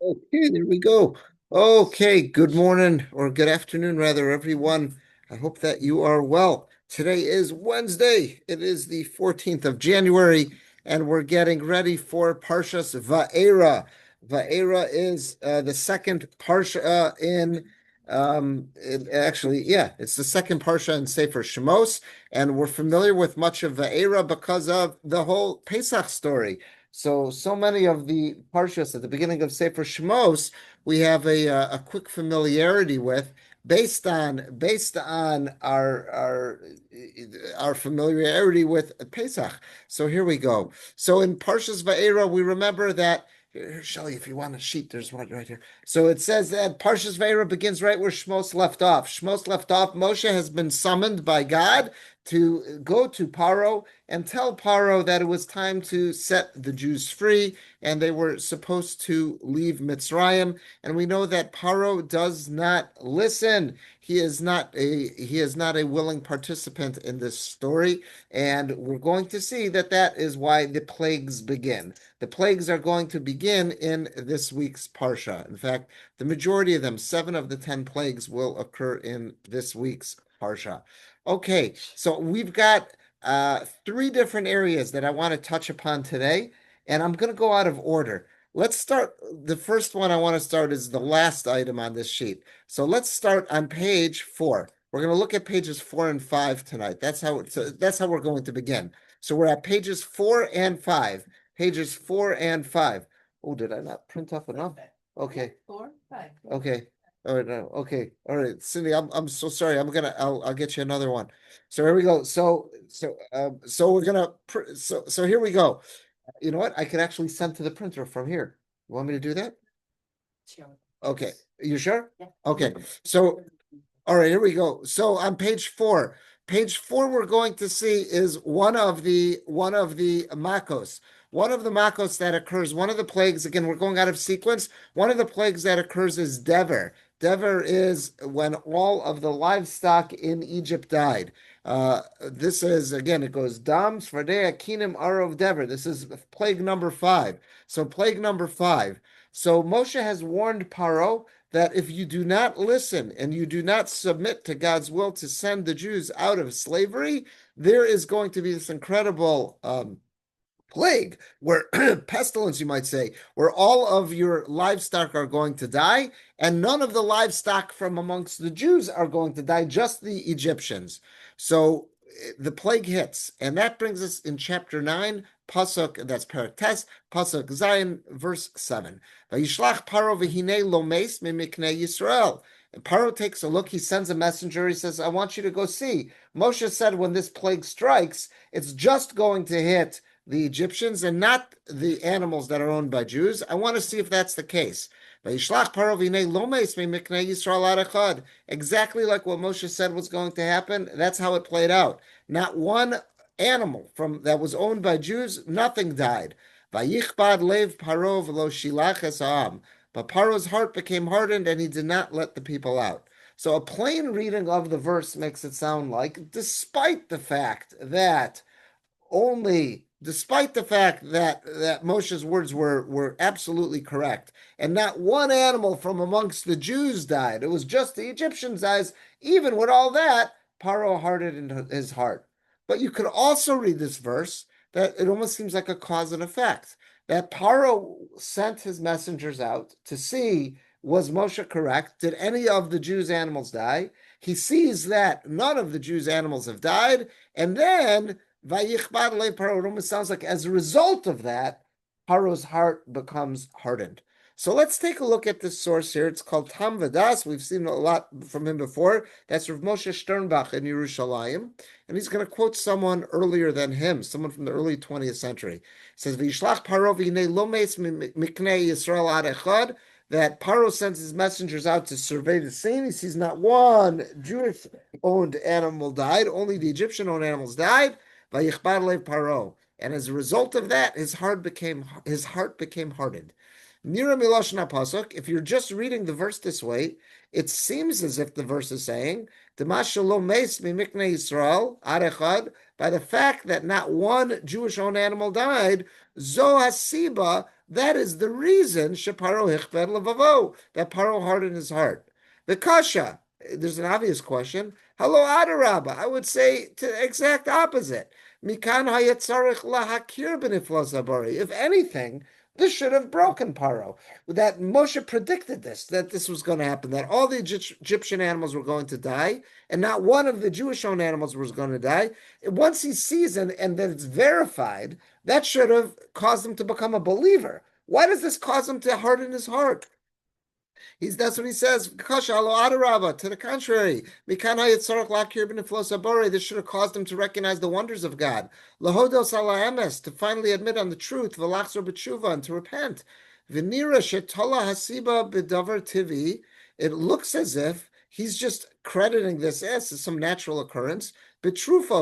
Okay, there we go. Okay, good morning or good afternoon, rather, everyone. I hope that you are well. Today is Wednesday. It is the 14th of January, and we're getting ready for Parshas Va'era. Va'era is the second Parsha it's the second Parsha in Sefer Shemos, and we're familiar with much of Va'era because of the whole Pesach story. So many of the parshas at the beginning of Sefer Shmos, we have a quick familiarity with, based on our familiarity with Pesach. So here we go. So in Parshas Va'era, we remember that. Here, Shelly, if you want a sheet, there's one right here. So it says that Parshas Va'era begins right where Shmos left off. Shmos left off. Moshe has been summoned by God to go to Paro and tell Paro that it was time to set the Jews free and they were supposed to leave Mitzrayim. And we know that Paro does not listen. He is not a willing participant in this story, and we're going to see that that is why the plagues begin. The plagues are going to begin in this week's parsha. In fact, the majority of them, 7 of the 10 plagues, will occur in this week's parsha. Okay, so we've got 3 different areas that I want to touch upon today, and I'm going to go out of order. Let's start. The first one I want to start is the last item on this sheet. So let's start on page 4. We're going to look at pages 4 and 5 tonight. That's how we're going to begin. So we're at pages 4 and 5. Pages 4 and 5. Oh, did I not print off enough? Okay. 4, 5. Okay. All right. No. Okay. All right. Cindy, I'm so sorry. I'll get you another one. So here we go. So we're gonna so here we go. You know what? I could actually send to the printer from here. You want me to do that? Sure. Okay. You sure? Yeah. Okay. So all right, here we go. So on page 4, we're going to see is one of the makos. One of the makos that occurs, one of the plagues, again, we're going out of sequence. One of the plagues that occurs is Dever. Dever is when all of the livestock in Egypt died. This is, again, it goes Dam, Svardea, Kinim, Arov, Dever. This is plague number 5. So plague number 5. So Moshe has warned Paro that if you do not listen and you do not submit to God's will to send the Jews out of slavery, there is going to be this incredible plague, where pestilence, you might say, where all of your livestock are going to die, and none of the livestock from amongst the Jews are going to die, just the Egyptians. So the plague hits, and that brings us in chapter 9, pasuk, that's Perek Tes, pasuk Zayin, verse 7. Vayishlach Paro v'hinei lomes mimiknei Yisrael. And Paro takes a look, he sends a messenger, he says, I want you to go see. Moshe said when this plague strikes, it's just going to hit the Egyptians and not the animals that are owned by Jews. I want to see if that's the case. Exactly like what Moshe said was going to happen, that's how it played out. Not one animal from that was owned by Jews, nothing died. But Paro's heart became hardened and he did not let the people out. So a plain reading of the verse makes it sound like, despite the fact that Moshe's words were absolutely correct, and not one animal from amongst the Jews died. It was just the Egyptians died. Even with all that, Paro hardened his heart. But you could also read this verse that it almost seems like a cause and effect. That Paro sent his messengers out to see, was Moshe correct? Did any of the Jews' animals die? He sees that none of the Jews' animals have died, and then Vayichbad le Paro. It almost sounds like as a result of that, Paro's heart becomes hardened. So let's take a look at this source here. It's called Tam Vadas. We've seen a lot from him before. That's Rav Moshe Sternbach in Yerushalayim. And he's going to quote someone earlier than him, someone from the early 20th century. It says, V'yishlach Paro v'hinei lomes miknei Yisrael ad echad, that Paro sends his messengers out to survey the scene. He sees not one Jewish-owned animal died, only the Egyptian-owned animals died. Paro. And as a result of that, his heart became hardened. Nira Miloshna Pasuk, if you're just reading the verse this way, it seems as if the verse is saying, Israel, by the fact that not one Jewish-owned animal died, Zo Hasiba That is the reason Sheparo hichbed levavo, that Paro hardened his heart. The kasha, there's an obvious question. Hello, Adarabba. I would say the exact opposite. Mikan hayatzarich lahakir beniflos habari. If anything, this should have broken Paro. That Moshe predicted this, that this was going to happen, that all the Egyptian animals were going to die, and not one of the Jewish-owned animals was going to die. Once he sees and then it's verified, that should have caused him to become a believer. Why does this cause him to harden his heart? That's what he says. To the contrary, this should have caused him to recognize the wonders of God. To finally admit on the truth, and to repent. It looks as if he's just crediting this as some natural occurrence. Something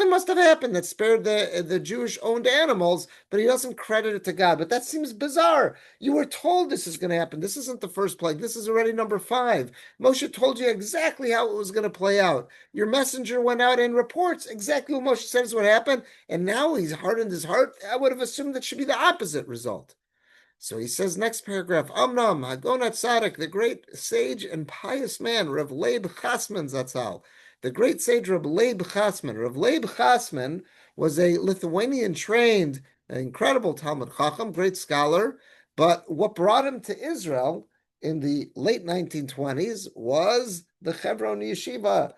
must have happened that spared the Jewish-owned animals, but he doesn't credit it to God. But that seems bizarre. You were told this is going to happen. This isn't the first plague. This is already number 5. Moshe told you exactly how it was going to play out. Your messenger went out and reports exactly what Moshe says would happen, and now he's hardened his heart. I would have assumed that should be the opposite result. So he says, next paragraph, Amnam, Hagonat Tzaddik, the great sage and pious man, Rav Leib Chasman Zatzal. The great sage Rav Leib Chasman. Rav Leib Chasman was a Lithuanian trained, incredible Talmud Chacham, great scholar. But what brought him to Israel in the late 1920s was the Hebron Yeshiva.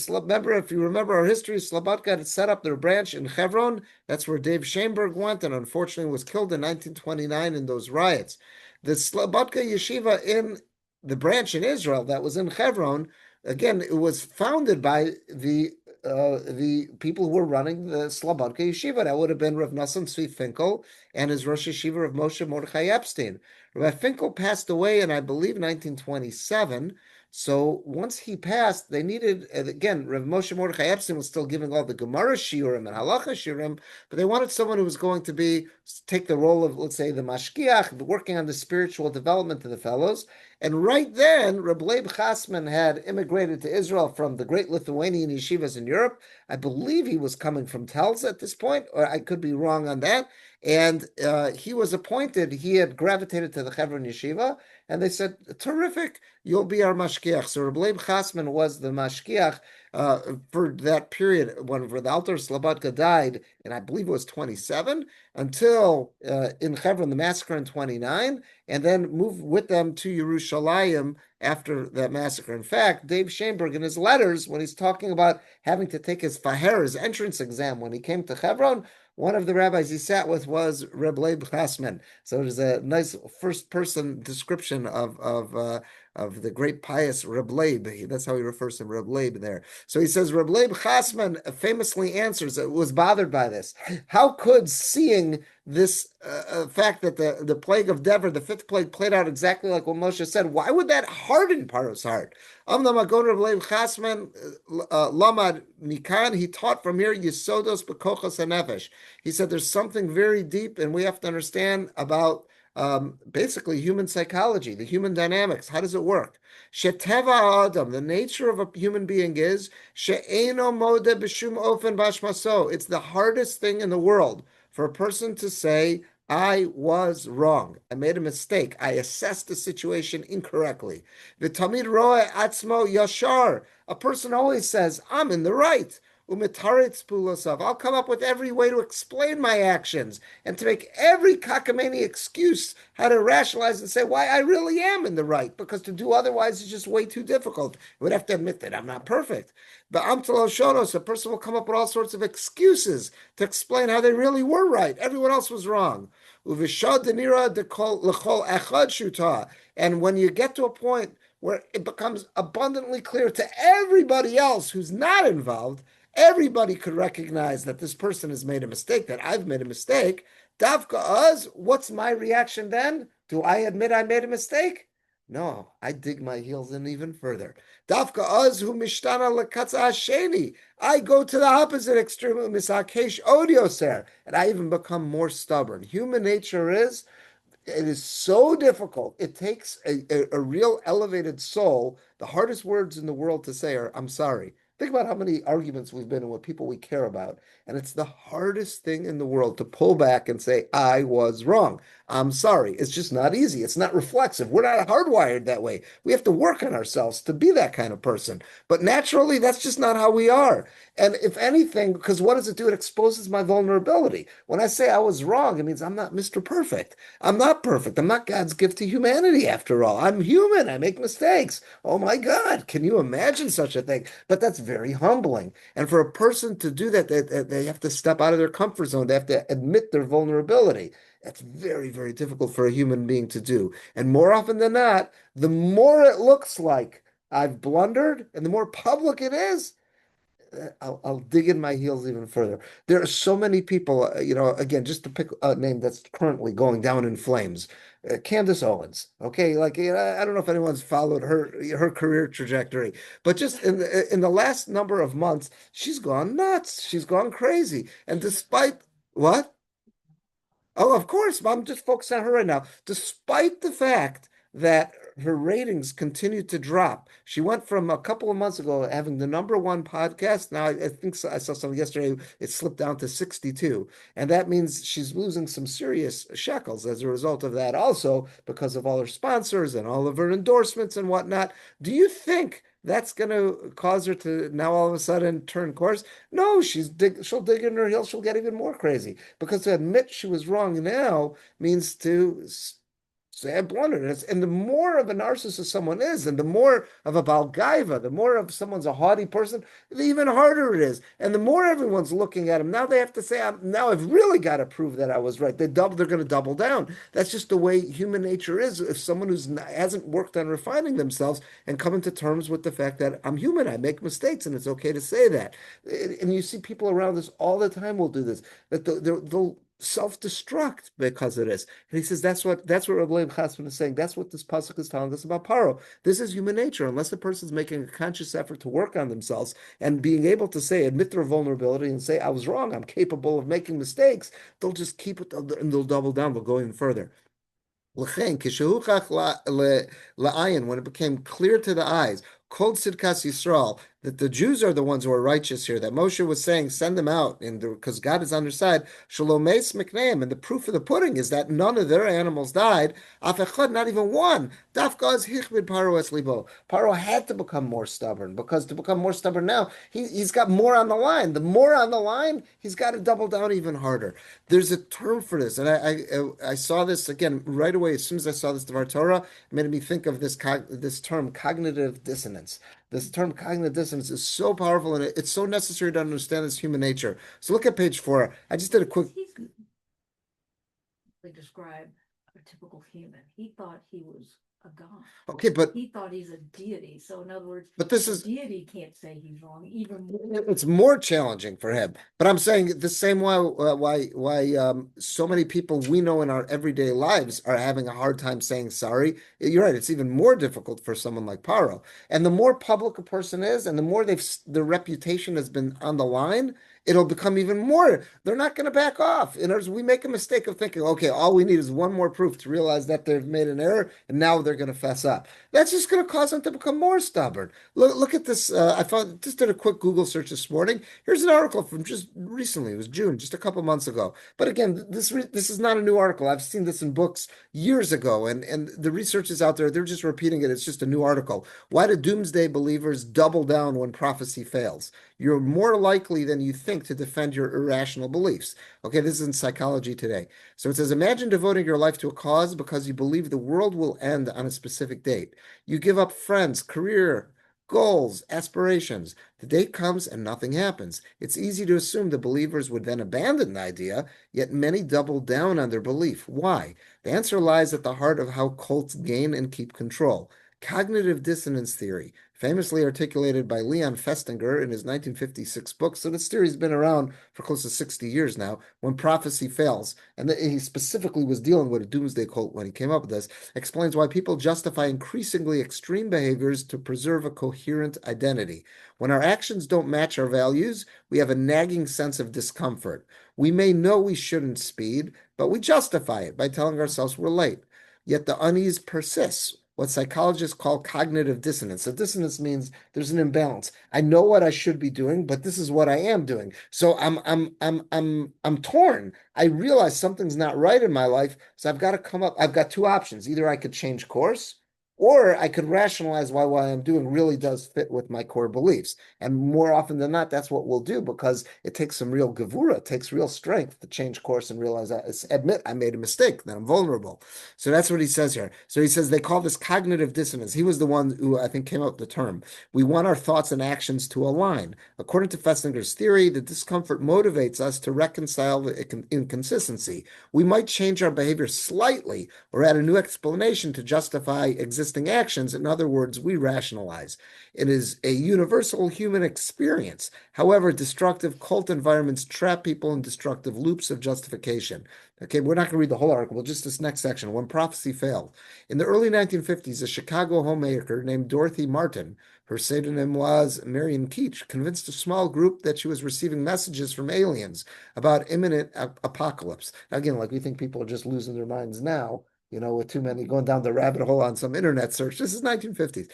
Remember, if you remember our history, Slobodka had set up their branch in Hebron. That's where Dave Schoenberg went and unfortunately was killed in 1929 in those riots. The Slobodka Yeshiva in the branch in Israel that was in Hebron, again, it was founded by the people who were running the Slobodka Yeshiva. That would have been Rav Nosson Tzvi Finkel and his Rosh Yeshiva of Moshe Mordechai Epstein. Rav Finkel passed away in, I believe, 1927. So once he passed, they needed, again, Rav Moshe Mordechai Epstein was still giving all the Gemara shiurim and Halacha shiurim, but they wanted someone who was going to take the role of, let's say, the mashkiach, working on the spiritual development of the fellows. And right then, Reb Leib Chasman had immigrated to Israel from the great Lithuanian yeshivas in Europe. I believe he was coming from Telz at this point, or I could be wrong on that. And he was appointed, he had gravitated to the Hebron Yeshiva, and they said, terrific, you'll be our mashkiach. So Reb Leib Chasman was the mashkiach for that period when the Alter Slobodka died, and I believe it was 27, until in Hebron, the massacre in 29, and then moved with them to Yerushalayim after that massacre. In fact, Dave Schoenberg, in his letters, when he's talking about having to take his faher, his entrance exam, when he came to Hebron, one of the rabbis he sat with was Reb Leib Chasman. So it is a nice first-person description of the great pious Reb Leib. That's how he refers to Reb Leib there. So he says, Reb Leib Chasman famously answers, was bothered by this. How could seeing this fact that the plague of Dever, the 5th plague, played out exactly like what Moshe said, why would that harden Paro's heart? Lamad Mikan, he taught from here, Yisodos Bekochos HaNefesh. He said there's something very deep, and we have to understand about basically human psychology, the human dynamics. How does it work? Sheteva Adam, the nature of a human being is she'eno modeh b'shum ofen bashmaso. It's the hardest thing in the world for a person to say, I was wrong. I made a mistake. I assessed the situation incorrectly. V'tamid roe atzmo yashar. A person always says, I'm in the right. I'll come up with every way to explain my actions and to make every cockamamie excuse how to rationalize and say why I really am in the right, because to do otherwise is just way too difficult. I would have to admit that I'm not perfect. But a person will come up with all sorts of excuses to explain how they really were right. Everyone else was wrong. And when you get to a point where it becomes abundantly clear to everybody else who's not involved, everybody could recognize that this person has made a mistake, that I've made a mistake. Davka us, what's my reaction then? Do I admit I made a mistake? No, I dig my heels in even further. Davka us hu mishtana lekatza hasheni. I go to the opposite extreme, misakesh odioser, and I even become more stubborn. Human nature is, it is so difficult. It takes a real elevated soul. The hardest words in the world to say are, I'm sorry. Think about how many arguments we've been in with people we care about. And it's the hardest thing in the world to pull back and say, I was wrong. I'm sorry. It's just not easy. It's not reflexive. We're not hardwired that way. We have to work on ourselves to be that kind of person. But naturally, that's just not how we are. And if anything, because what does it do? It exposes my vulnerability. When I say I was wrong, it means I'm not Mr. Perfect. I'm not perfect. I'm not God's gift to humanity after all. I'm human. I make mistakes. Oh my God, can you imagine such a thing? But that's very humbling. And for a person to do that, they have to step out of their comfort zone. They have to admit their vulnerability. That's very, very difficult for a human being to do. And more often than not, the more it looks like I've blundered and the more public it is, I'll dig in my heels even further. There are so many people, again, just to pick a name that's currently going down in flames, Candace Owens. Okay, like I don't know if anyone's followed her career trajectory, but just in the last number of months, she's gone nuts. She's gone crazy, and despite what? Oh, of course, but I'm just focused on her right now. Despite the fact that her ratings continue to drop, she went from a couple of months ago having the number one podcast. Now, I think I saw something yesterday, it slipped down to 62. And that means she's losing some serious shekels as a result of that, also because of all her sponsors and all of her endorsements and whatnot. Do you think that's going to cause her to now all of a sudden turn course? No, she'll dig in her heels. She'll get even more crazy because to admit she was wrong now means to say I blundered. And the more of a narcissist someone is, and the more of a balgaiva, the more of someone's a haughty person, the even harder it is. And the more everyone's looking at him, now they have to say, now I've really got to prove that I was right. They're going to double down. That's just the way human nature is. If someone hasn't worked on refining themselves and coming to terms with the fact that I'm human, I make mistakes, and it's okay to say that. And you see people around us all the time will do this, that they'll self-destruct because of this. And he says that's what Rabbi Chasman is saying. That's what this pasuk is telling us about Paro. This is human nature. Unless the person's making a conscious effort to work on themselves and being able to admit their vulnerability and say, I was wrong, I'm capable of making mistakes, they'll just keep it and they'll double down, they'll go even further. When it became clear to the eyes, Kol Tzidkas Yisrael, that the Jews are the ones who are righteous here, that Moshe was saying, send them out, because God is on their side. Shalomes Mikneim, and the proof of the pudding is that none of their animals died. Afechad, not even one. Dafkaz Hichbid Paro es libo. Paro had to become more stubborn, because to become more stubborn now, he's got more on the line. The more on the line, he's got to double down even harder. There's a term for this, and I saw this again right away. As soon as I saw this Divrei Torah, it made me think of this term, cognitive dissonance. This term cognitive dissonance is so powerful and it's so necessary to understand this human nature. So look at page 4. I just did a quick. Describe a typical human. He thought he was a god. Okay, but he thought he's a deity. So in other words, but this is deity can't say he's wrong. Even more. It's more challenging for him. But I'm saying the same way why so many people we know in our everyday lives are having a hard time saying sorry. You're right. It's even more difficult for someone like Paro. And the more public a person is, and the more their reputation has been on the line, it'll become even more. They're not going to back off. In other words, we make a mistake of thinking, okay, all we need is one more proof to realize that they've made an error, and now they're going to fess up. That's just going to cause them to become more stubborn. Look at this. I just did a quick Google search this morning. Here's an article from just recently. It was June, just a couple months ago. But again, this is not a new article. I've seen this in books years ago, and the research is out there. They're just repeating it. It's just a new article. Why do doomsday believers double down when prophecy fails? You're more likely than you think to defend your irrational beliefs. Okay, this is in Psychology Today. So it says, imagine devoting your life to a cause because you believe the world will end on a specific date. You give up friends, career, goals, aspirations. The date comes and nothing happens. It's easy to assume the believers would then abandon the idea, yet many double down on their belief. Why? The answer lies at the heart of how cults gain and keep control. Cognitive dissonance theory, famously articulated by Leon Festinger in his 1956 book. So this theory has been around for close to 60 years now. When prophecy fails, and he specifically was dealing with a doomsday cult when he came up with this, explains why people justify increasingly extreme behaviors to preserve a coherent identity. When our actions don't match our values, we have a nagging sense of discomfort. We may know we shouldn't speed, but we justify it by telling ourselves we're late. Yet the unease persists. what psychologists call cognitive dissonance. So dissonance means there's an imbalance. I know what I should be doing, but this is what I am doing. So I'm torn. I realize something's not right in my life, so I've got to come up. I've got two options. Either I could change course, or I could rationalize why what I'm doing really does fit with my core beliefs. And more often than not, that's what we'll do because it takes some real gevura, it takes real strength to change course and realize admit I made a mistake, that I'm vulnerable. So that's what he says here. So he says they call this cognitive dissonance. He was the one who I think came up with the term. We want our thoughts and actions to align. According to Festinger's theory, the discomfort motivates us to reconcile the inconsistency. We might change our behavior slightly or add a new explanation to justify existing actions. In other words, we rationalize. It is a universal human experience. However, destructive cult environments trap people in destructive loops of justification. Okay, we're not going to read the whole article, just this next section. When prophecy failed. In the early 1950s, a Chicago homemaker named Dorothy Martin, her pseudonym was Marion Keach, convinced a small group that she was receiving messages from aliens about imminent apocalypse. Again, like we think people are just losing their minds now, with too many going down the rabbit hole on some internet search. This is 1950s.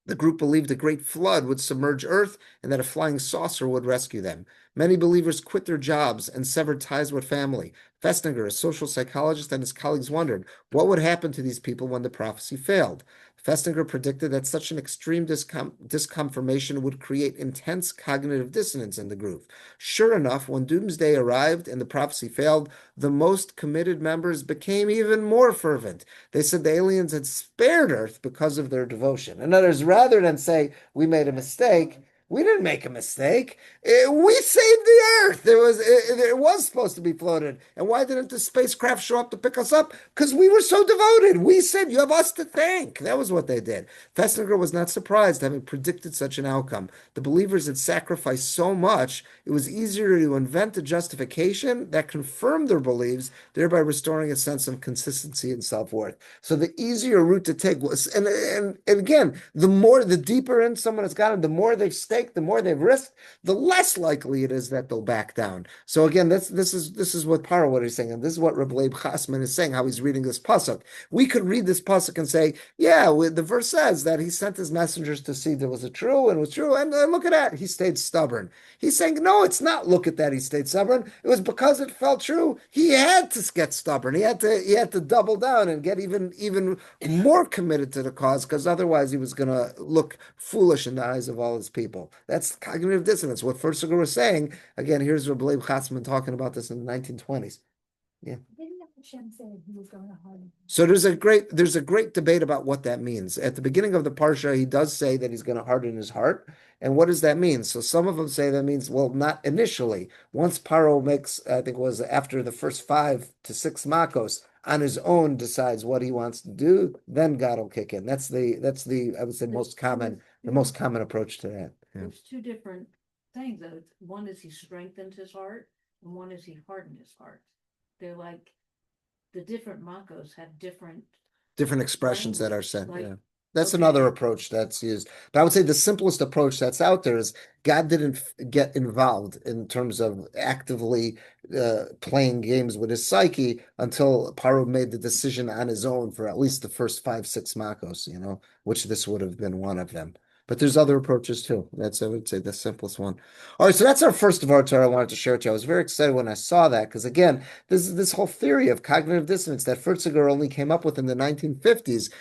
The group believed a great flood would submerge Earth and that a flying saucer would rescue them. Many believers quit their jobs and severed ties with family. Festinger, a social psychologist, and his colleagues wondered what would happen to these people when the prophecy failed. Festinger predicted that such an extreme disconfirmation would create intense cognitive dissonance in the group. Sure enough, when doomsday arrived and the prophecy failed, the most committed members became even more fervent. They said the aliens had spared Earth because of their devotion. In other words, rather than say, we made a mistake, we didn't make a mistake. We saved the Earth. It was supposed to be floated. And why didn't the spacecraft show up to pick us up? Because we were so devoted. We said, you have us to thank. That was what they did. Festinger was not surprised, having predicted such an outcome. The believers had sacrificed so much, it was easier to invent a justification that confirmed their beliefs, thereby restoring a sense of consistency and self-worth. So the easier route to take was, and again, the deeper in someone has gotten, the more they've staked, the more they've risked, the less likely it is that they'll back down. So again, this is what Paro, what he's saying, and this is what Rabbi Chasman is saying, how he's reading this pasuk. We could read this pasuk and say, yeah, the verse says that he sent his messengers to see that was it true, and it was true, and look at that, he stayed stubborn. He's saying, no, it's not. Look at that, he stayed stubborn. It was because it felt true. He had to get stubborn. He had to double down and get even more committed to the cause, because otherwise he was going to look foolish in the eyes of all his people. That's cognitive dissonance. What Furtziger was saying, again, here's Rabbi Chatzman talking about this in the 1920s. Yeah. So there's a great debate about what that means. At the beginning of the Parsha, he does say that he's going to harden his heart. And what does that mean? So some of them say that means, well, not initially. Once Paro makes, I think it was after the first 5 to 6 makos, on his own decides what he wants to do, then God will kick in. That's the I would say the most common approach to that. Yeah. There's two different things. One is he strengthened his heart, and one is he hardened his heart. They're like the different makos have different expressions that are said. Like, yeah. That's another approach that's used. But I would say the simplest approach that's out there is God didn't get involved in terms of actively playing games with his psyche until Paro made the decision on his own for at least the first 5, 6 makos, which this would have been one of them. But there's other approaches too. That's, I would say, the simplest one. All right, so that's our first of our Torah I wanted to share with you. I was very excited when I saw that because, again, this whole theory of cognitive dissonance that Furtziger only came up with in the 1950s.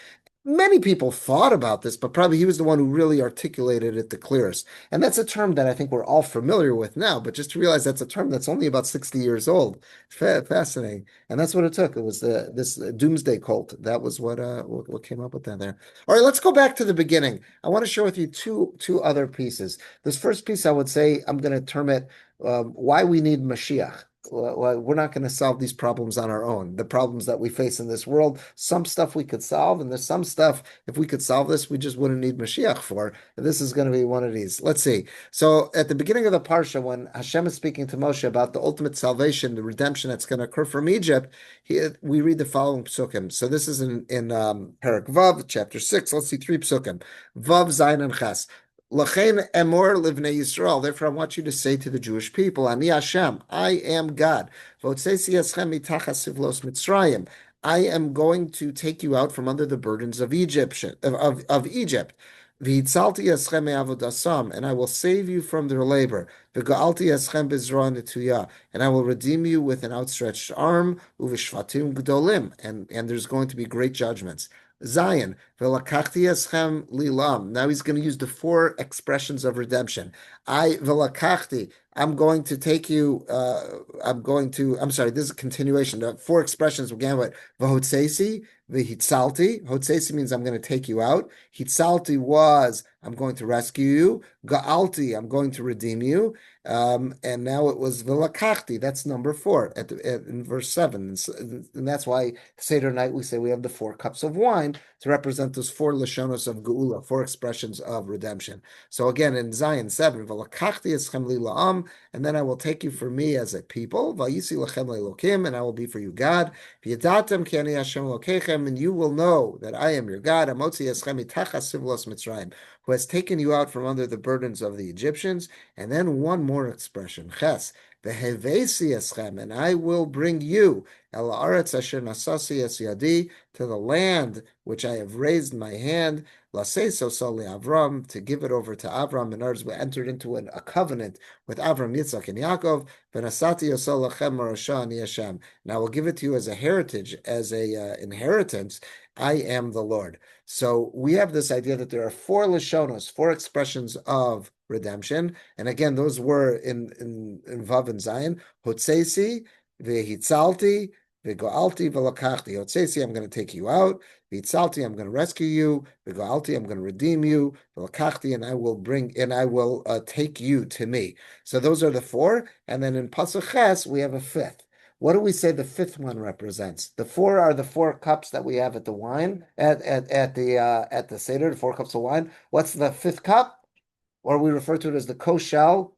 Many people thought about this, but probably he was the one who really articulated it the clearest. And that's a term that I think we're all familiar with now, but just to realize that's a term that's only about 60 years old. Fascinating. And that's what it took. It was this doomsday cult. That was what came up with that there. All right, let's go back to the beginning. I want to share with you two other pieces. This first piece, I would say, I'm going to term it why we need Mashiach. We're not going to solve these problems on our own. The problems that we face in this world, some stuff we could solve, and there's some stuff, if we could solve this, we just wouldn't need Mashiach for. This is going to be one of these. Let's see. So at the beginning of the Parsha, when Hashem is speaking to Moshe about the ultimate salvation, the redemption that's going to occur from Egypt, we read the following psukim. So this is in Parak Vav, chapter 6. Let's see 3 psukim. Vav, Zayin, and Ches. Lachein emor livnei Yisrael. Therefore, I want you to say to the Jewish people, Ani Hashem, I am God. V'otzeisi eschem mitachas sivlos Mitzrayim. I am going to take you out from under the burdens of Egypt. V'hitzalti eschem me'avodasam, and I will save you from their labor. V'ga'alti eschem b'zroa netuyah, and I will redeem you with an outstretched arm. Uv'shvatim gdolim, and there's going to be great judgments. Zion, v'lakachti eschem lilam. Now he's going to use the four expressions of redemption. V'lakachti, I'm going to take you. I'm sorry. This is a continuation. The four expressions began with v'hotzesi, v'hitzalti. Hotzesi means I'm going to take you out. Hitzalti was I'm going to rescue you. Ga'alti, I'm going to redeem you. And now it was v'lakachti. That's number 4 in verse 7. And that's why Seder night we say we have the 4 cups of wine to represent those 4 lashonos of geula, 4 expressions of redemption. So again, in Zion 7, v'lakachti eschem li la'am, and then I will take you for me as a people, v'yisi lachem le'elokim, and I will be for you God, v'yadatem ki ani Hashem Elokechem, and you will know that I am your God, amotzi eschem mitachas sivlos Mitzrayim, who has taken you out from under the burdens of the Egyptians. And then one more expression, ches, v'hevesi eschem, and I will bring you el haaretz asher nasasi es yadi, to the land which I have raised my hand, Laseso Soli Avram, to give it over to Avram. In others, we entered into a covenant with Avram, Yitzchak, and Yaakov. Benasati Yosol Lachem Marasha Ani Hashem. And I will give it to you as a heritage, as a inheritance. I am the Lord. So we have this idea that there are 4 lashonos, 4 expressions of redemption. And again, those were in Vav and Zion. Hotzesi, Vehitzalti, V'go'alti v'lakachti. Hotzesi, I'm going to take you out. V'hitzalti, I'm going to rescue you. V'go'alti, I'm going to redeem you. V'lakachti, and I will take you to me. So those are the 4. And then in Pasuk Ches, we have a 5th. What do we say the 5th one represents? The 4 are the 4 cups that we have at the wine, at the Seder, the 4 cups of wine. What's the 5th cup? Or we refer to it as the koshel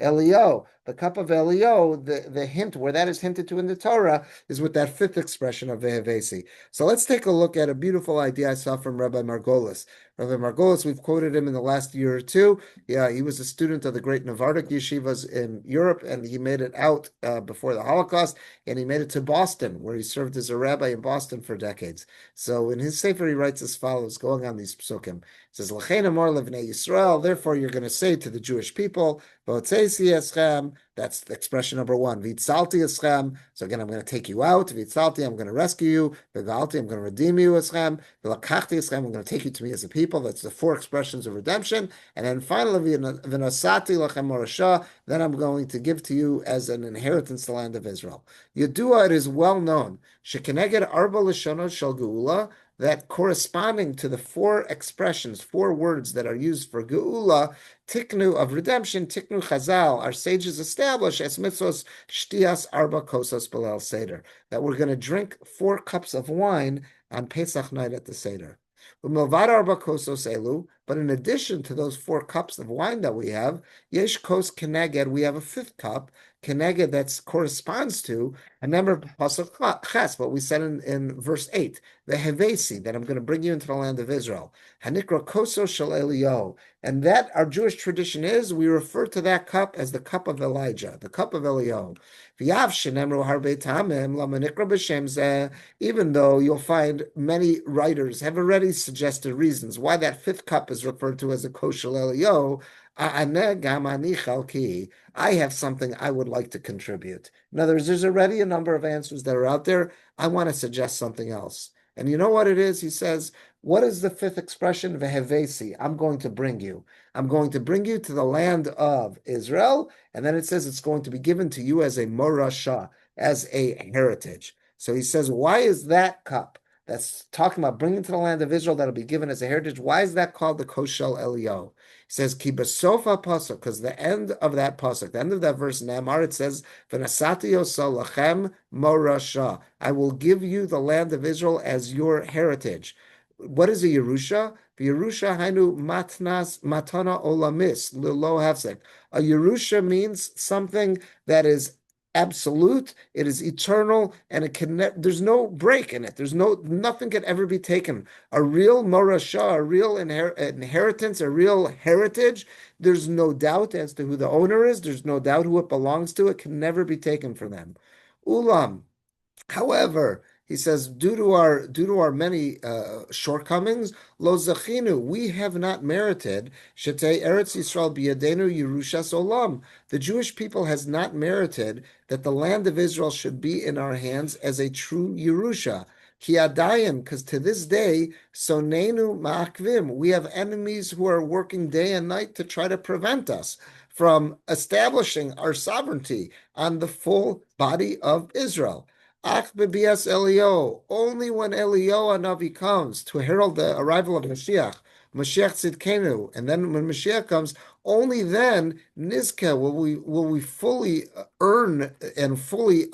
Elio, the cup of Elio, the hint where that is hinted to in the Torah is with that 5th expression of Vehevesi. So let's take a look at a beautiful idea I saw from Rabbi Margolis. Rabbi Margolis, we've quoted him in the last year or two. Yeah, he was a student of the great Navardic yeshivas in Europe, and he made it out before the Holocaust, and he made it to Boston, where he served as a rabbi in Boston for decades. So in his sefer, he writes as follows, going on these psukim. He says, L'chein amor levnei Yisrael, therefore you're going to say to the Jewish people, V'hotzesi eschem, that's expression number 1. V'hitzalti eschem, so again, I'm going to take you out. V'hitzalti, I'm going to rescue you. V'galti, I'm going to redeem you eschem. V'lakachti eschem, I'm going to take you to me as a people. That's the 4 expressions of redemption. And then finally, v'nasati lachem morasha, then I'm going to give to you as an inheritance the land of Israel. Yedua, it is well known, shekeneged arba lashonos shel geula, that corresponding to the 4 expressions, 4 words that are used for geula, tiknu of redemption, tiknu chazal, our sages establish as mitzvos shtias arba kosas belal seder, that we're going to drink 4 cups of wine on Pesach night at the Seder. Umilvad arba kosos elu, but in addition to those 4 cups of wine that we have, yesh kos keneged, we have a 5th cup, keneged, that corresponds to a number of pasuk ches, what we said in verse 8, the hevesi, that I'm going to bring you into the land of Israel. Hanikra koso shel Elio, and that our Jewish tradition is, we refer to that cup as the cup of Elijah, the cup of Elio. Even though you'll find many writers have already suggested reasons why that 5th cup is referred to as a koshel Elio, I have something I would like to contribute. In other words, there's already a number of answers that are out there. I want to suggest something else. And you know what it is? He says, what is the 5th expression? Vehevesi, I'm going to bring you. I'm going to bring you to the land of Israel. And then it says it's going to be given to you as a morasha, as a heritage. So he says, why is that cup that's talking about bringing to the land of Israel that'll be given as a heritage, why is that called the koshel Elio? He says, Ki besofa pasuk, because the end of that pasuk, the end of that verse, Namar, it says, V'nasati yosel lachem morasha, I will give you the land of Israel as your heritage. What is a Yerusha? Yerusha hainu matnas matana olamis lilo hafsek. A Yerusha means something that is absolute, it is eternal, and it can there's no break in it. There's nothing can ever be taken. A real morasha, a real inheritance, a real heritage, there's no doubt as to who the owner is, there's no doubt who it belongs to, it can never be taken from them. Ulam, however, He says, due to our many shortcomings, lo zachinu, we have not merited shetei Eretz Yisrael biyadenu Yerushas olam. The Jewish people has not merited that the land of Israel should be in our hands as a true Yerusha. Ki adayin, because to this day, sonenu ma'akvim, we have enemies who are working day and night to try to prevent us from establishing our sovereignty on the full body of Israel. Ach bebias Elio, only when Elio Hanavi comes to herald the arrival of Mashiach, Mashiach Tzidkenu, and then when Mashiach comes, only then Nizke will we fully earn and fully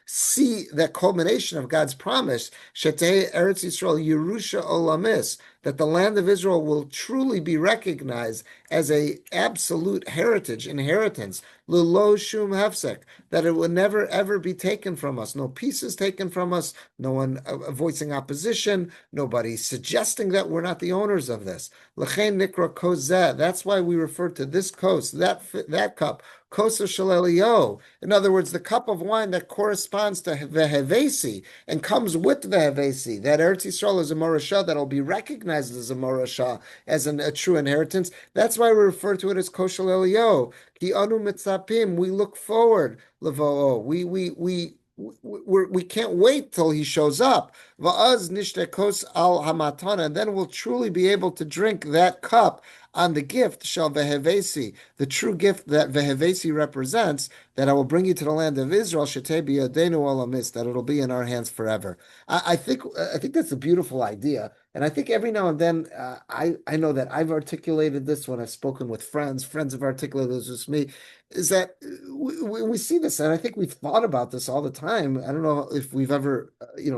see that culmination of God's promise, Shetei Eretz Yisrael Yerusha Olamis, that the land of Israel will truly be recognized as a absolute inheritance, Lulo Shum Hefsek, that it will never ever be taken from us. No pieces taken from us, no one voicing opposition, nobody suggesting that we're not the owners of this. L'chein nikra kozeh. That's why we refer to this kos, that cup, koser shalelio. In other words, the cup of wine that corresponds to vehevesi and comes with vehevesi. That Eretz Yisrael is a morasha that'll be recognized as a morasha, as a true inheritance. That's why we refer to it as kosher elio. Ki anu mitzapim. We look forward. Levo. We can't wait till he shows up. Va'az nishtekos al hamatana, and then we'll truly be able to drink that cup on the gift shall vehevesi, the true gift that vehevesi represents, that I will bring you to the land of Israel, shetei biyadenu olamis, that it'll be in our hands forever. I think that's a beautiful idea, and I think every now and then I know that I've articulated this when I've spoken with friends. Friends have articulated this with me. Is that we see this, and I think we've thought about this all the time. I don't know if we've ever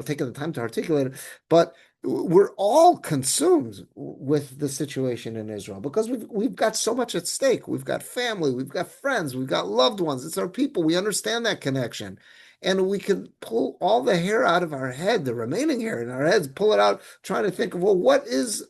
taken the time to articulate it, but we're all consumed with the situation in Israel because we've got so much at stake. We've got family, we've got friends, we've got loved ones. It's our people. We understand that connection. And we can pull all the hair out of our head, the remaining hair in our heads, pull it out, trying to think of, well,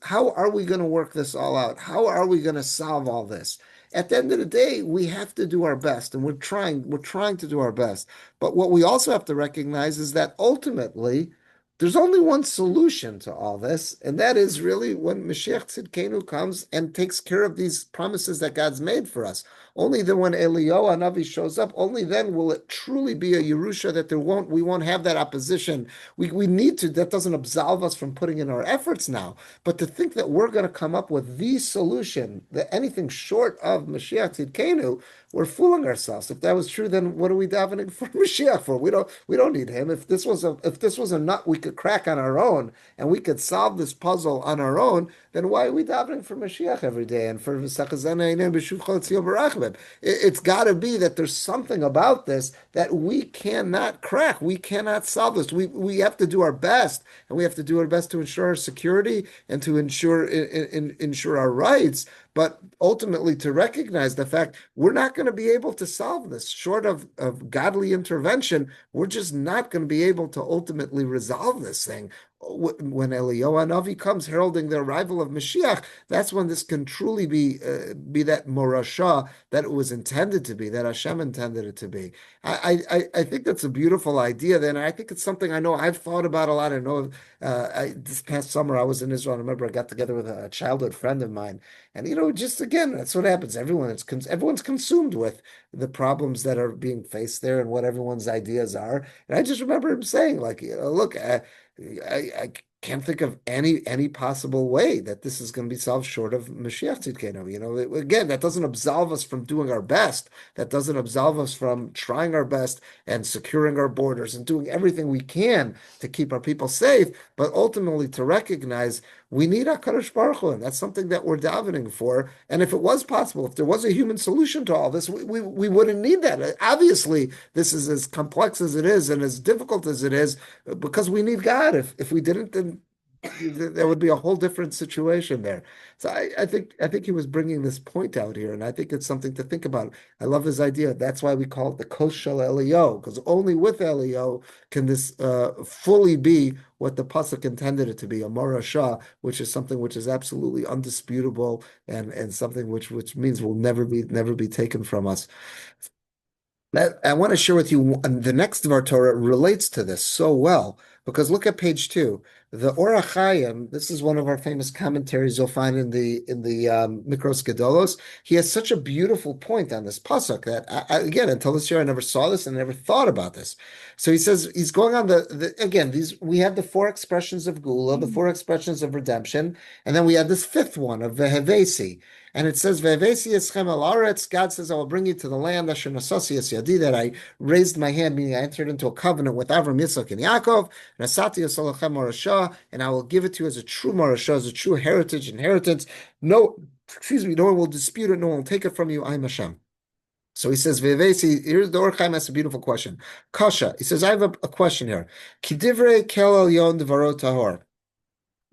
how are we going to work this all out? How are we going to solve all this? At the end of the day, we have to do our best, and we're trying to do our best. But what we also have to recognize is that ultimately, there's only one solution to all this, and that is really when Mashiach Tzidkenu comes and takes care of these promises that God's made for us. Only then when Eliyahu Hanavi shows up, only then will it truly be a Yerusha that we won't have that opposition. We need to, that doesn't absolve us from putting in our efforts now, but to think that we're going to come up with the solution, that anything short of Mashiach Tzidkenu, we're fooling ourselves. If that was true, then what are we davening for Mashiach for? We don't need him. If this was a nut we could crack on our own and we could solve this puzzle on our own, then why are we davening for Mashiach every day and for it's got to be that there's something about this that we cannot crack. We cannot solve this. We have to do our best, and we have to do our best to ensure our security and to ensure our rights. But ultimately, to recognize the fact we're not going to be able to solve this short of godly intervention. We're just not going to be able to ultimately resolve this thing. When Eliyahu Hanavi comes heralding the arrival of Mashiach, that's when this can truly be that morasha that it was intended to be, that Hashem intended it to be. I think that's a beautiful idea. Then I think it's something I know I've thought about a lot. I know this past summer I was in Israel. I remember I got together with a childhood friend of mine, and just again, that's what happens. Everyone's consumed with the problems that are being faced there and what everyone's ideas are. And I just remember him saying, like, look. I can't think of any possible way that this is going to be solved short of Mashiach Tzidkenu. Again, that doesn't absolve us from doing our best. That doesn't absolve us from trying our best and securing our borders and doing everything we can to keep our people safe. But ultimately, to recognize we need HaKadosh Baruch Hu, and that's something that we're davening for. And if it was possible, if there was a human solution to all this, we wouldn't need that. Obviously, this is as complex as it is and as difficult as it is because we need God. If we didn't, then there would be a whole different situation there. So I think he was bringing this point out here, and I think it's something to think about. I love his idea. That's why we call it the Kos Shel Eliyahu, because only with Eliyahu can this fully be what the pasuk intended it to be, a morasha, which is something which is absolutely undisputable and something which means will never be taken from us. I want to share with you the next of our Torah relates to this so well because look at page 2. The Or HaChaim, this is one of our famous commentaries you'll find in the Mikros Gedolos. He has such a beautiful point on this pasuk that again until this year I never saw this and never thought about this. So he says he's going on again these we had the four expressions of Gula, the four expressions of redemption, and then we had this fifth one of Vehevesi. And it says, "Ve'evesi eschem el aretz." God says, "I will bring you to the land asher nasasi es yadi," that I raised my hand, meaning I entered into a covenant with Avram, Yitzchak, and Yaakov. Nasati es alachem morasha, and I will give it to you as a true morasha, as a true heritage, inheritance. No, excuse me, no one will dispute it, no one will take it from you. I'm Hashem. So he says, "Ve'evesi." Here's the Or Chaim asks a beautiful question. Kasha. He says, "I have a question here. Kidivrei kel elyon dvaro tahor."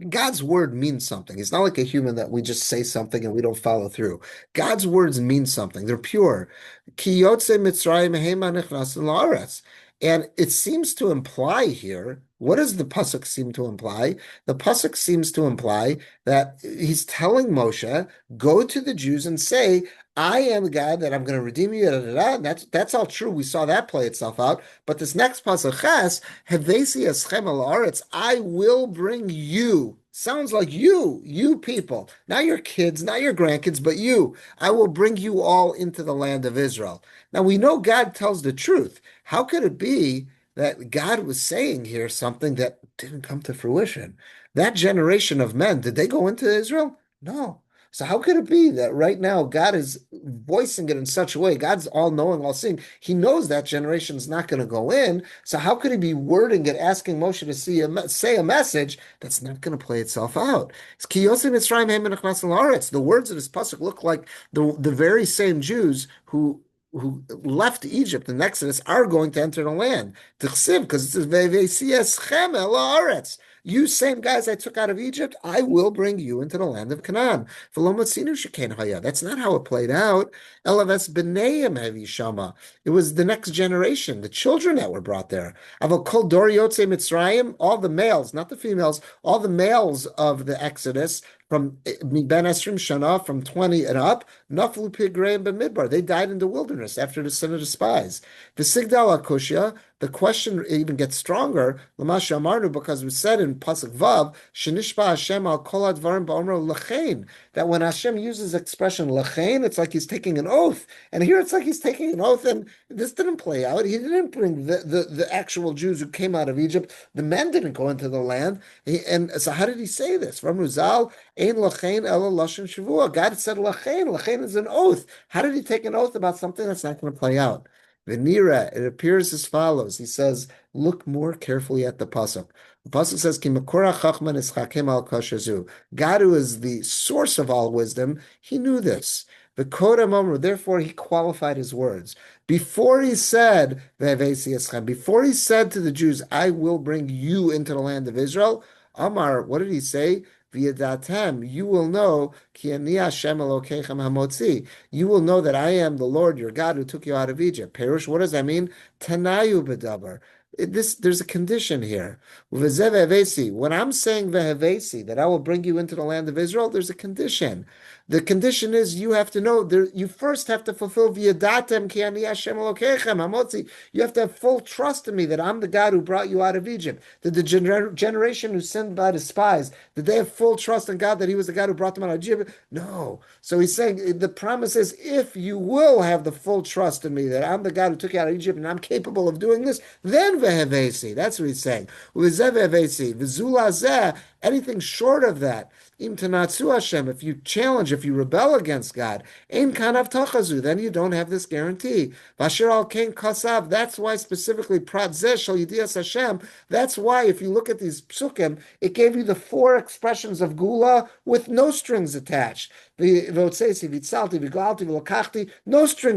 God's word means something. It's not like a human that we just say something and we don't follow through. God's words mean something. They're pure. Ki yotze Mitzrayim hema nichnasin la'aretz. And it seems to imply here, what does the pasuk seem to imply? The pasuk seems to imply that he's telling Moshe, go to the Jews and say, I am God that I'm going to redeem you. Da, da, da. That's all true. We saw that play itself out. But this next pasuk Ches, Hevesi eschem el haaretz, I will bring you. Sounds like you people, not your kids, not your grandkids, but you. I will bring you all into the land of Israel. Now we know God tells the truth. How could it be that God was saying here something that didn't come to fruition? That generation of men, did they go into Israel? No. So how could it be that right now God is voicing it in such a way? God's all knowing, all seeing. He knows that generation is not going to go in. So how could he be wording it, asking Moshe to say a message that's not going to play itself out? The words of this pasuk look like the very same Jews who left Egypt in Exodus are going to enter the land. Because it says, you same guys I took out of Egypt, I will bring you into the land of Canaan. That's not how it played out. It was the next generation, the children that were brought there. All the males, not the females, all the males of the Exodus from Ben Esrim Shana, from 20 and up, Naflu Pigreim B'Midbar. They died in the wilderness after the sin of the spies. The Sigdal Akushya, the question even gets stronger, Lamasha Amarnu, because we said in Pasuk Vav, Shenishba Hashem al Kol Advarim Ba'omro Lachain, that when Hashem uses expression Lachain, it's like he's taking an oath. And here it's like he's taking an oath, and this didn't play out. He didn't bring the actual Jews who came out of Egypt. The men didn't go into the land. And so how did he say this? From Ruzal, Ein lachain ela lashon shavua. God said lachain. Lachain is an oath. How did he take an oath about something that's not going to play out? Venira, it appears as follows. He says, look more carefully at the pasuk. The pasuk says, "Ki makora chachman ischakim al kashazu." God, who is the source of all wisdom, he knew this. Therefore, he qualified his words. Before he said, before he said to the Jews, I will bring you into the land of Israel, Amar, what did he say? V'yadatem, you will know, ki ani Hashem Elokeichem hamotzi. You will know that I am the Lord your God who took you out of Egypt. Perush, what does that mean? Tanayu b'dabar. There's a condition here. When I'm saying vehevesi, that I will bring you into the land of Israel, there's a condition. The condition is you have to know, you first have to fulfill v'yadatem ki ani Hashem Elokeichem hamotzi. You have to have full trust in me that I'm the God who brought you out of Egypt. That the generation who sinned by the spies, did they have full trust in God that he was the God who brought them out of Egypt? No. So he's saying the promise is if you will have the full trust in me that I'm the God who took you out of Egypt and I'm capable of doing this, then vehevesi. That's what he's saying. Anything short of that, Im tanatsu Hashem, if you challenge, if you rebel against God, ein kanav tachazu, then you don't have this guarantee. Vasher al kain kasav, that's why specifically prat zeh shal yidias Hashem, that's why if you look at these psukim, it gave you the four expressions of gula with no strings attached. No strings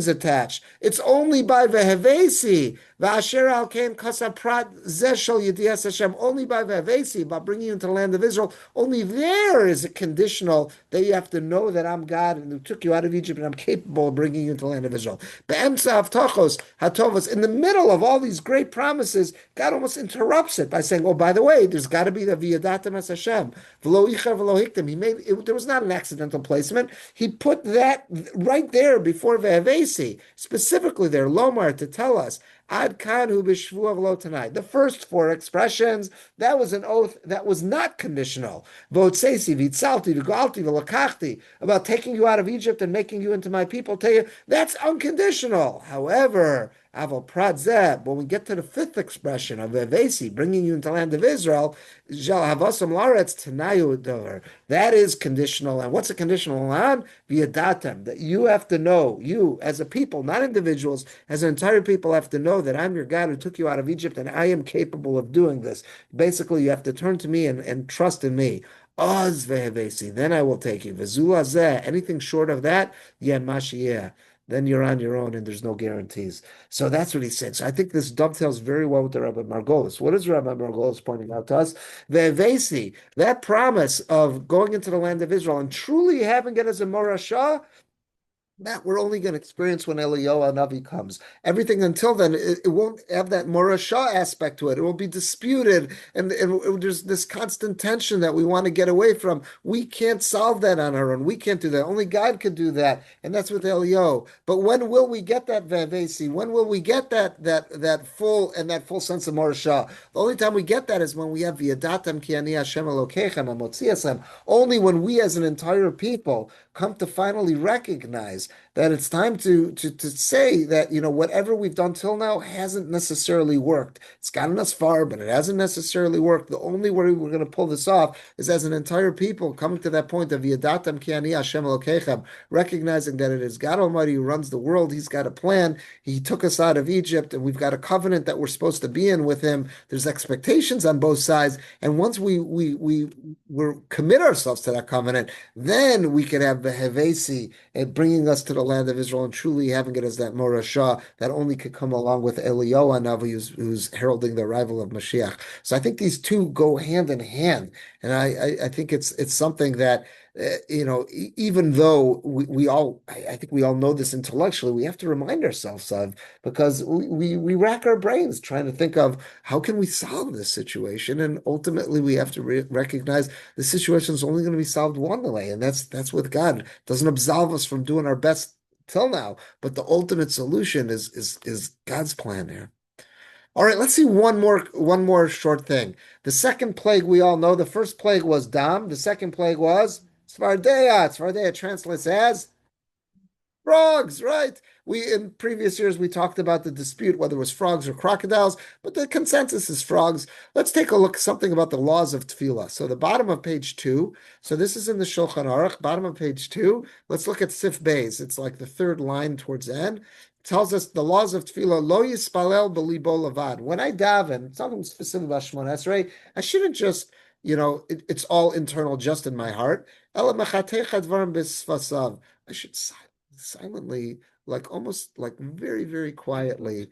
attached. It's only by vehevesi. Vasher al kain kasav prat zeh shal yidias Hashem, only by vehevesi, by bringing you into the land of Israel, only there is a conditional that you have to know that I'm God and who took you out of Egypt and I'm capable of bringing you into the land of Israel. In the middle of all these great promises, God almost interrupts it by saying, oh, by the way, there's got to be the v'yadatem es Hashem. There was not an accidental placement. Testament, he put that right there before Vehevesi, specifically there, Lomar, to tell us, Ad Kanu b'shvuah lo tonight. The first four expressions, that was an oath that was not conditional. Votsesi, vitzalti, v'galti, v'lakachti, about taking you out of Egypt and making you into my people. Tell you, that's unconditional. However, Aval Prat when we get to the fifth expression of Vevesi, bringing you into the land of Israel, that is conditional. And what's a conditional on? V'yadatem, that you have to know, you as a people, not individuals, as an entire people have to know that I'm your God who took you out of Egypt and I am capable of doing this. Basically, you have to turn to me and trust in me. Oz vehevesi, then I will take you. V'zulazeh, anything short of that, yen mashiyeh, then you're on your own and there's no guarantees. So that's what he said. So I think this dovetails very well with the Rabbi Margolis. What is Rabbi Margolis pointing out to us? Vevesi, that promise of going into the land of Israel and truly having it as a morashah, that we're only going to experience when Eliyahu Navi comes. Everything until then, it won't have that Morashah aspect to it. It will be disputed, and there's this constant tension that we want to get away from. We can't solve that on our own. We can't do that. Only God can do that, and that's with Eliyahu. But when will we get that Vavesi? When will we get that full sense of Morashah? The only time we get that is when we have V'yadatam ki ani Hashem Elokechem Amotzi Esem. Only when we, as an entire people, come to finally recognize that it's time to say that, whatever we've done till now hasn't necessarily worked. It's gotten us far, but it hasn't necessarily worked. The only way we're going to pull this off is as an entire people coming to that point of Yadatam ki ani Hashem Elokechem, recognizing that it is God Almighty who runs the world. He's got a plan. He took us out of Egypt, and we've got a covenant that we're supposed to be in with Him. There's expectations on both sides, and once we commit ourselves to that covenant, then we can have the Hevesi and bringing us to the land of Israel and truly having it as that Morashah that only could come along with Eliyahu Hanavi, who's heralding the arrival of Mashiach. So I think these two go hand in hand, and I think it's something that even though I think we all know this intellectually, we have to remind ourselves of, because we rack our brains trying to think of how can we solve this situation, and ultimately we have to recognize the situation is only going to be solved one way, and that's with God. It doesn't absolve us from doing our best till now, but the ultimate solution is God's plan here. All right, let's see one more short thing. The second plague we all know. The first plague was Dam. The second plague was Svardeya. Svardeya translates as frogs, right? In previous years we talked about the dispute whether it was frogs or crocodiles, but the consensus is frogs. Let's take a look something about the laws of tefillah. So the bottom of page 2. So this is in the Shulchan Aruch, bottom of page 2. Let's look at Sif Beis. It's like the third line towards the end. It tells us the laws of tefillah. Lo yispalel b'libo levad. When I daven, something specific about Shemona Esrei, I shouldn't just it's all internal, just in my heart. Ela mechatecha dvarim b'sfasav. I should silently, like almost like very, very quietly,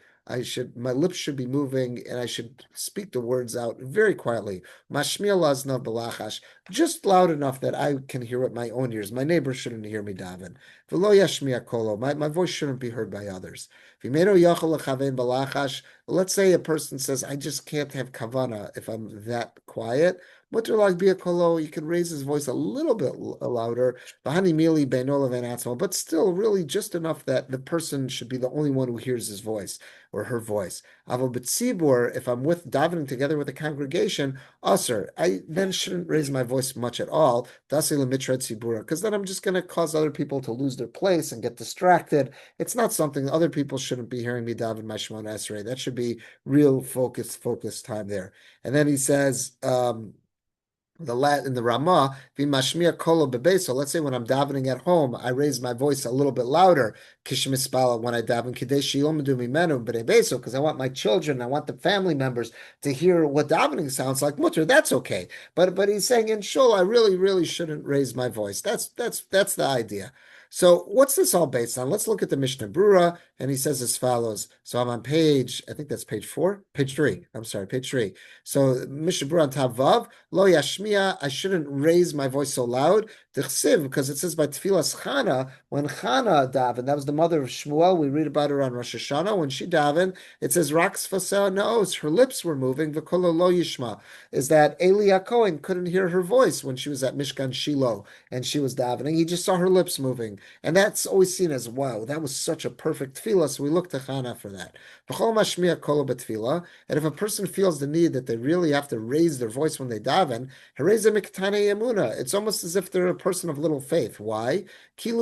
my lips should be moving and I should speak the words out very quietly. Mashmiel laznav balachash, just loud enough that I can hear with my own ears. My neighbor shouldn't hear me daven. V'lo yashmiya kolo, my voice shouldn't be heard by others. V'meino yachol lechaven balachash, let's say a person says, I just can't have kavana if I'm that quiet. Mutter like be a kolo, you can raise his voice a little bit louder, but still really just enough that the person should be the only one who hears his voice or her voice. Aval b'tzibur, if I'm davening together with a congregation, aser, I then shouldn't raise my voice much at all, because then I'm just going to cause other people to lose their place and get distracted. It's not something other people shouldn't be hearing me daven my Shemona Esrei. That should be real focused time there. And then he says, in the Ramah, v'mashmiya kolo bebeso. Let's say when I'm davening at home, I raise my voice a little bit louder. Kishmispala when I daven kadesh yilmadu mimenu bebeso, because I want my children, I want the family members to hear what davening sounds like. Mutter, that's okay. But he's saying in shul, I really, really shouldn't raise my voice. That's the idea. So what's this all based on? Let's look at the Mishnah Brura, and he says as follows. So I'm on page, I think that's page 4, page 3. I'm sorry, page 3. So Mishnah Brura on top Vav, Lo Yashmiya, I shouldn't raise my voice so loud. Tichsiv, because it says by Tfilas Chana, when Chana davened, that was the mother of Shmuel. We read about her on Rosh Hashanah. When she davened, it says Raks Fasel Naos, her lips were moving. V'kolo Lo Yishma, is that Eli Cohen couldn't hear her voice when she was at Mishkan Shiloh and she was davening. He just saw her lips moving. And that's always seen as, wow, that was such a perfect tefillah, so we look to Chana for that. And if a person feels the need that they really have to raise their voice when they daven, it's almost as if they're a person of little faith. Why? If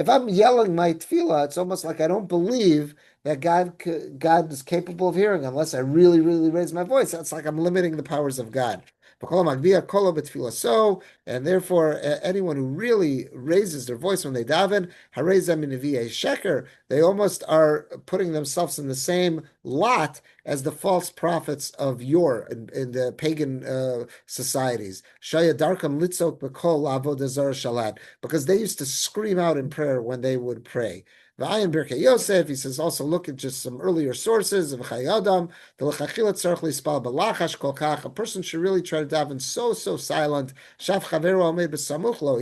I'm yelling my tefillah, it's almost like I don't believe that God is capable of hearing unless I really, really raise my voice. That's like I'm limiting the powers of God. So, and therefore, anyone who really raises their voice when they daven, sheker, they almost are putting themselves in the same lot as the false prophets of yore in the pagan societies. Because they used to scream out in prayer when they would pray. V'ayin Birkei Yosef, he says, also look at just some earlier sources of Chayadam. A person should really try to daven so silent.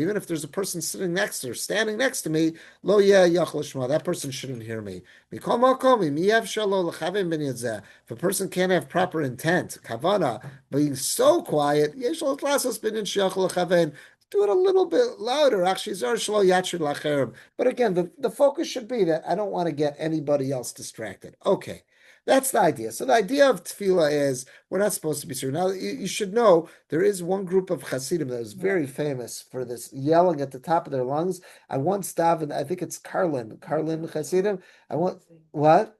Even if there's a person sitting next to or standing next to me, that person shouldn't hear me. If a person can't have proper intent, kavana, being so quiet, do it a little bit louder. But again, the focus should be that I don't want to get anybody else distracted. Okay, that's the idea. So the idea of tefillah is we're not supposed to be serious. Now, you should know there is one group of Hasidim that is very famous for this yelling at the top of their lungs. I once davened, I think it's Karlin Hasidim. What?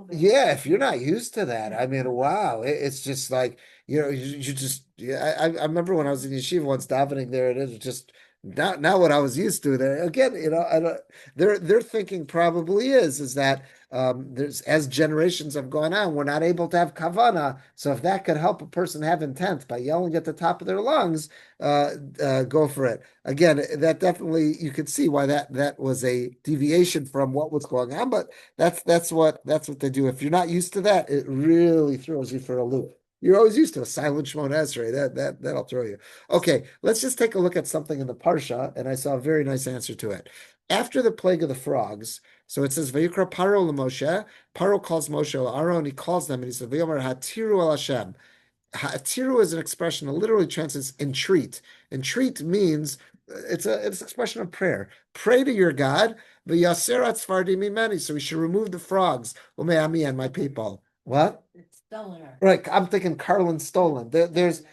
Yeah, if you're not used to that, I mean, wow, it's just like, you just, yeah, I remember when I was in yeshiva once davening there, it is just not what I was used to there. Again, I don't, their thinking probably is that there's as generations have gone on, we're not able to have kavana. So if that could help a person have intent by yelling at the top of their lungs, go for it. Again, that definitely you could see why that was a deviation from what was going on, but that's what they do. If you're not used to that, it really throws you for a loop. You're always used to a silent Shemona Esrei. That'll throw you. Okay, let's just take a look at something in the Parsha, and I saw a very nice answer to it. After the plague of the frogs, so it says Vayikra Paro Moshe. Paro calls Moshe Aaron. He calls them, and he says Vayomer Hatiru El Hashem. Hatiru is an expression that literally translates entreat. Entreat means it's an expression of prayer. Pray to your God. V'yaserat Sfardim Imeni. So we should remove the frogs. Umeami and my people. What? It's stolen. Right, I'm thinking Karlin Stolen. There's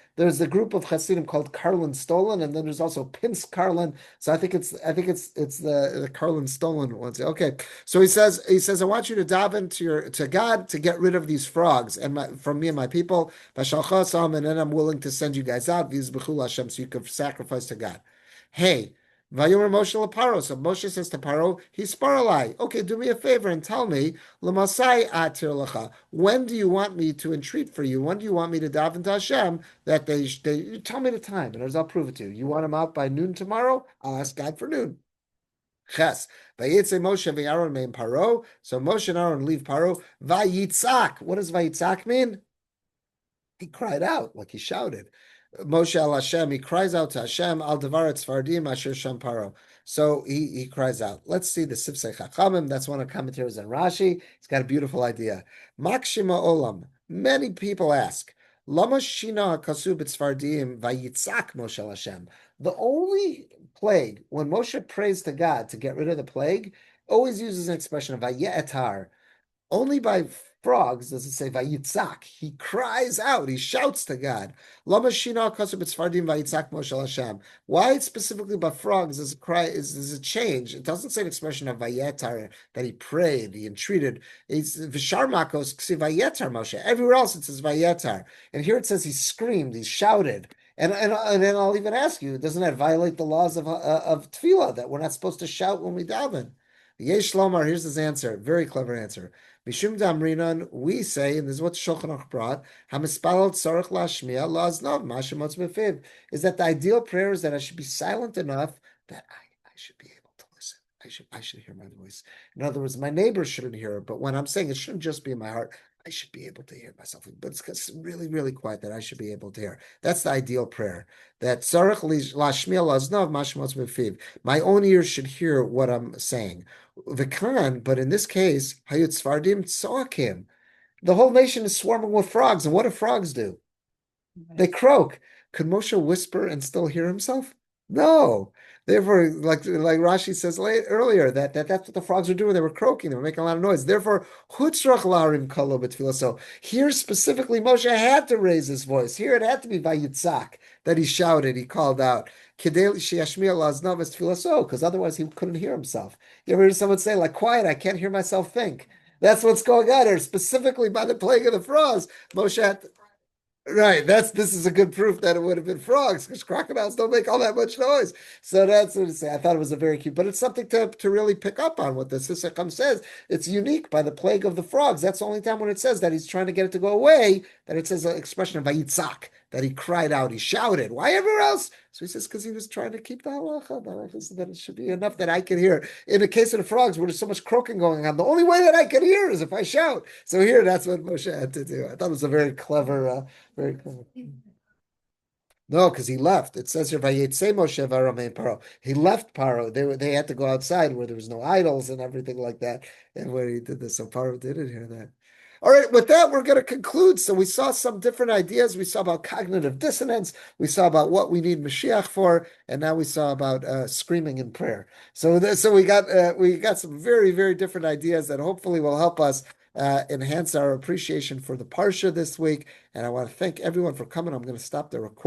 a group of Hasidim called Karlin Stolen, and then there's also Pins Karlin. So I think it's the Karlin Stolen ones. Okay, so he says I want you to daven to God to get rid of these frogs and from me and my people. And then I'm willing to send you guys out. Hashem, so you could sacrifice to God. Hey. Vayomer Moshe LaParo. So Moshe says to Paro, he's paralai. Okay, do me a favor and tell me, L'masai atir lecha. When do you want me to entreat for you? When do you want me to daven to Hashem that they tell me the time, and I'll prove it to you. You want them out by noon tomorrow? I'll ask God for noon. Ches. Vayitze Moshe v'Aaron me'im Paro. So Moshe and Aaron leave Paro. Vayitzak. What does Vayitzak mean? He cried out, like he shouted. Moshe al Hashem, he cries out to Hashem, al devaret Sfardim asher sham paro. So he cries out. Let's see the Sifsei Chachamim. That's one of the commentaries on Rashi. He's got a beautiful idea. Makshima olam. Many people ask, Lama shina kasu b'tzfardim vayitzak Moshe al Hashem. The only plague, when Moshe prays to God to get rid of the plague, always uses an expression of vayetar. Only by frogs does it say vayitzak. He cries out. He shouts to God. Lama shina kasu b'tzfardim vayitzak Moshe Hashem. Why specifically by frogs is a cry? Is a change? It doesn't say an expression of vayetar that he prayed, he entreated. It's v'shar makos ksi vayetar Moshe. Everywhere else it says vayetar, and here it says he screamed, he shouted. And then I'll even ask you, doesn't that violate the laws of tefillah that we're not supposed to shout when we daven? Yesh Lomar, here's his answer, very clever answer. Mishum damrinan, we say, and this is what Shulchan Aruch brought, hamispalal tzarich lashmiya laznav mashemotz befiv, is that the ideal prayer is that I should be silent enough that I should be able to listen. I should hear my voice. In other words, my neighbors shouldn't hear it, but when I'm saying it shouldn't just be in my heart, I should be able to hear myself. But it's really, really quiet that I should be able to hear. That's the ideal prayer. That tzarich lashmiya laznav mashemotz befiv. My own ears should hear what I'm saying. V'kan, but in this case, hayut svardim tzoakim. The whole nation is swarming with frogs, and what do frogs do? They croak. Could Moshe whisper and still hear himself? No. Therefore, like Rashi says earlier, that's what the frogs were doing. They were croaking. They were making a lot of noise. Therefore, hutzrach larim kalo b'tfilah. So here specifically, Moshe had to raise his voice. Here it had to be vayitzak, that he shouted, he called out, because otherwise he couldn't hear himself. You ever hear someone say, like, quiet, I can't hear myself think? That's what's going on here. Specifically by the plague of the frogs, Moshe had to, right, this is a good proof that it would have been frogs because crocodiles don't make all that much noise. So that's what it say. I thought it was a very cute, but it's something to really pick up on what the Sisacham says. It's unique by the plague of the frogs. That's the only time when it says that he's trying to get it to go away, that it says an expression of vayitzak, that he cried out, he shouted. Why everywhere else? So he says, because he was trying to keep the halacha. The halacha said that it should be enough that I can hear. In the case of the frogs, where there's so much croaking going on, the only way that I can hear is if I shout. So here, that's what Moshe had to do. I thought it was a very clever. Very clever. No, because he left. It says here, "Vayetze Moshe v'Aramei Paro." He left Paro. They had to go outside where there was no idols and everything like that, and where he did this. So Paro didn't hear that. All right, with that, we're going to conclude. So we saw some different ideas. We saw about cognitive dissonance. We saw about what we need Mashiach for, and now we saw about screaming in prayer. So we got some very, very different ideas that hopefully will help us enhance our appreciation for the Parsha this week. And I want to thank everyone for coming. I'm going to stop the recording.